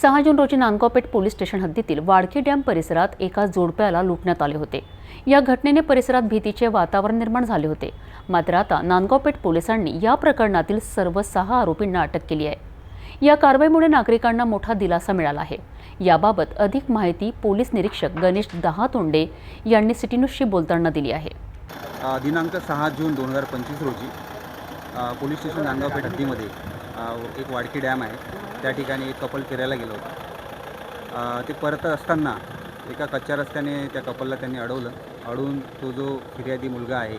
6 जून रोजी Nandgaon Peth police station हद्दीतील वाडकी dam परिसरात एका जोडप्याला लुटण्यात आले होते। या घटनेने परिसरात भीतीचे वातावरण निर्माण झाले होते। मात्र आता नांदगावपेठ पोलिसांनी या प्रकरणातील सर्व 6 आरोपींना अटक केली आहे। या कारवाईमुळे नागरिकांना मोठा दिलासा मिळाला आहे। याबाबत अधिक माहिती पोलीस निरीक्षक गणेश दहातोंडे यांनी सिटी न्यूजशी बोलताना दिली आहे। दिनांक 6 जून 2025 रोजी पोलीस स्टेशन नांदगावपेठ हद्दीमध्ये एक वाडकी डॅम आहे, त्या ठिकाणी एक कपल फिरायला गेलं होतं। ते परत असताना एका कच्च्या रस्त्याने त्या कपलला त्यांनी अडवून तो जो फिर्यादी मुलगा आहे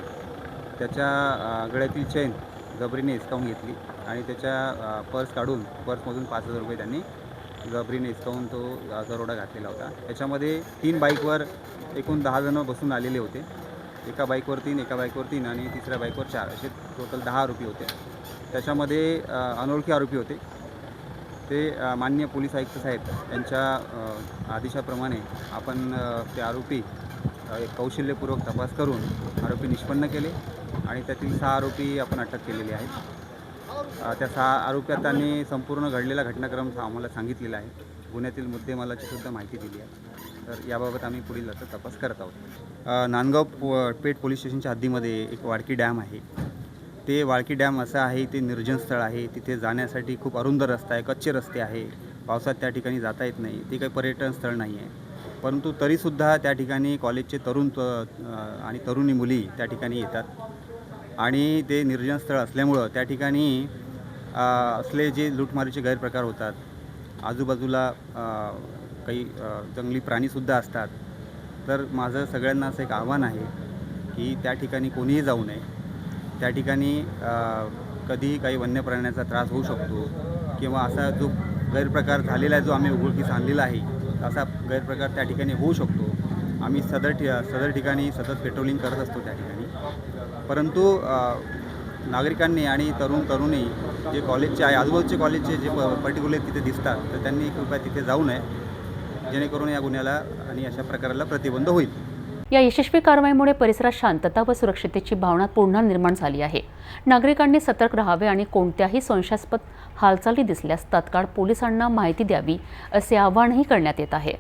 त्याच्या गळ्यातील चेन जबरीने हिसकावून घेतली आणि त्याच्या पर्स काढून पर्समधून 5,000 रुपये त्यांनी जबरीने हिसकावून तो दरोडा घातलेला होता। त्याच्यामध्ये 3 बाईकवर एकूण 10 जण बसून आलेले होते। एका बाईकवर 3, एका बाईकवर 3 आणि तिसऱ्या बाईकवर 4 असे टोटल 10 आरोपी होते। त्याच्यामध्ये अनोळखी आरोपी होते। ते माननीय पोलीस आयुक्त साहेब यांच्या आदेशाप्रमाणे आपण ते आरोपी कौशल्यपूर्वक तपास करून आरोपी निष्पन्न केले आणि त्यातील 6 आरोपी आपण अटक केलेले आहेत। त्या 6 आरोपींनी संपूर्ण घडलेला घटनाक्रम आम्हाला सांगितलेला आहे। गुन्ह्यातील मुद्देमालाची सुद्धा माहिती दिली आहे। तर याबाबत आम्ही पुढील आता तपास करत आहोत। नांदगाव पेठ पोलीस स्टेशनच्या हद्दीमध्ये एक वाडकी डॅम आहे। ते वाडकी डॅम असं आहे, ते निर्जन स्थळ आहे। तिथे जाण्यासाठी खूप अरुंद रस्ता आहे, कच्चे रस्ते आहे। पावसात त्या ठिकाणी जाता येत नाही। ते काही पर्यटन स्थळ नाही आहे, परंतु तरीसुद्धा त्या ठिकाणी कॉलेजचे तरुण आणि तरुणी मुली त्या ठिकाणी येतात आणि ते निर्जन स्थळ असल्यामुळं त्या ठिकाणी असले जे लूटमारीचे गैरप्रकार होतात। आजूबाजूला काही जंगली प्राणीसुद्धा असतात। तर माझं सगळ्यांना असं एक आव्हान आहे की त्या ठिकाणी कोणीही जाऊ नये। त्या ठिकाणी कधीही काही वन्य प्राण्याचा त्रास होऊ शकतो किंवा असा जो गैरप्रकार झालेला आहे, जो आम्ही उघडकीस आणलेला आहे, असा गैरप्रकार त्या ठिकाणी होऊ शकतो। आम्ही सदर ठिकाणी सतत पेट्रोलिंग करत असतो त्या ठिकाणी। परंतु नागरिकांनी आणि तरुणी जे कॉलेजचे आहे, आजूबाजूचे कॉलेजचे जे पर्टिक्युलर तिथे दिसतात, तर त्यांनी कृपया तिथे जाऊ नये, जेणेकरून या गुन्ह्याला आणि अशा प्रकाराला प्रतिबंध होईल। या यशस्वी कारवाईमुळे परिसरात शांतता व सुरक्षिततेची भावना पुन्हा निर्माण झाली आहे। नागरिकांनी सतर्क राहावे आणि कोणत्याही संशयास्पद हालचाली दिसल्यास तात्काळ पोलिसांना माहिती द्यावी, असे आवाहनही करण्यात येत आहे।